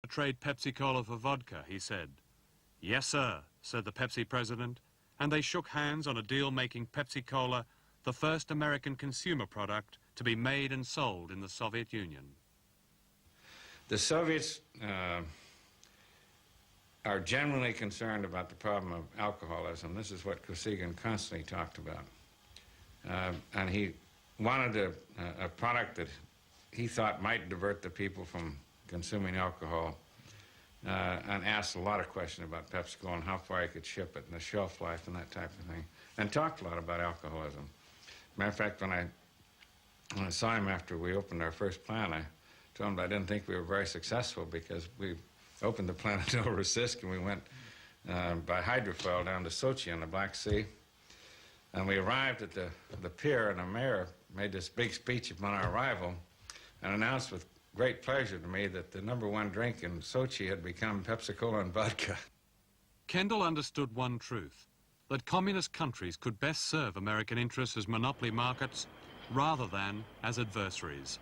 trade Pepsi-Cola for vodka, he said. Yes, sir, said the Pepsi president, and they shook hands on a deal making Pepsi-Cola the first American consumer product to be made and sold in the Soviet Union. The Soviets are generally concerned about the problem of alcoholism. This is what Kosygin constantly talked about. And he wanted a product that he thought might divert the people from consuming alcohol, and asked a lot of questions about PepsiCo and how far he could ship it and the shelf life and that type of thing, and talked a lot about alcoholism. Matter of fact, when I saw him after we opened our first plant, I told him I didn't think we were very successful because we opened the plant at Novorossiysk and we went by hydrofoil down to Sochi on the Black Sea. And we arrived at the pier, and the mayor made this big speech upon our arrival and announced with great pleasure to me that the #1 drink in Sochi had become Pepsi-Cola and vodka. Kendall understood one truth, that communist countries could best serve American interests as monopoly markets rather than as adversaries.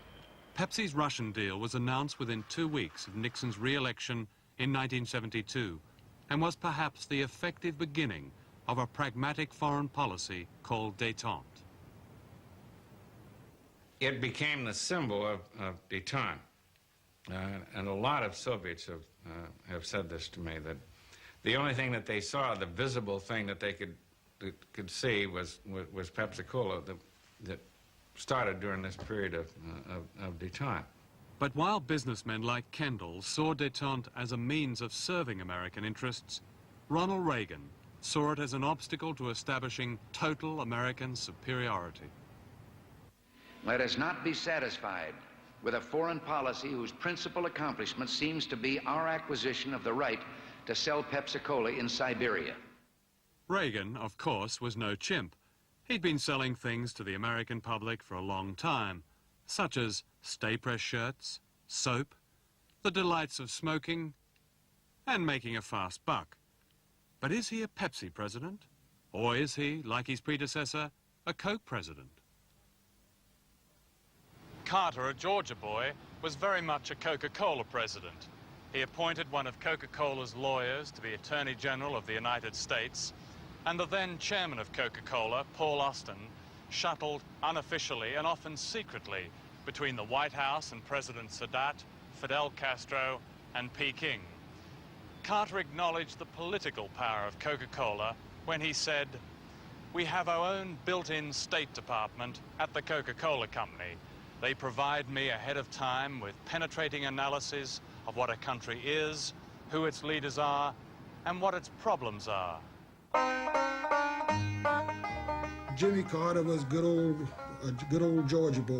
Pepsi's Russian deal was announced within 2 weeks of Nixon's re-election in 1972 and was perhaps the effective beginning of a pragmatic foreign policy called détente. It became the symbol of détente. And a lot of Soviets have said this to me, that the only thing that they saw, the visible thing that they could see was Pepsi-Cola that started during this period of détente. But while businessmen like Kendall saw détente as a means of serving American interests, Ronald Reagan saw it as an obstacle to establishing total American superiority. Let us not be satisfied with a foreign policy whose principal accomplishment seems to be our acquisition of the right to sell Pepsi-Cola in Siberia. Reagan, of course, was no chimp. He'd been selling things to the American public for a long time, such as stay-press shirts, soap, the delights of smoking, and making a fast buck. But is he a Pepsi president? Or is he, like his predecessor, a Coke president? Carter, a Georgia boy, was very much a Coca-Cola president. He appointed one of Coca-Cola's lawyers to be Attorney General of the United States, and the then chairman of Coca-Cola, Paul Austin, shuttled unofficially and often secretly between the White House and President Sadat, Fidel Castro, and Peking. Carter acknowledged the political power of Coca-Cola when he said, "We have our own built-in State Department at the Coca-Cola Company. They provide me ahead of time with penetrating analysis of what a country is, who its leaders are, and what its problems are." Jimmy Carter was a good old Georgia boy.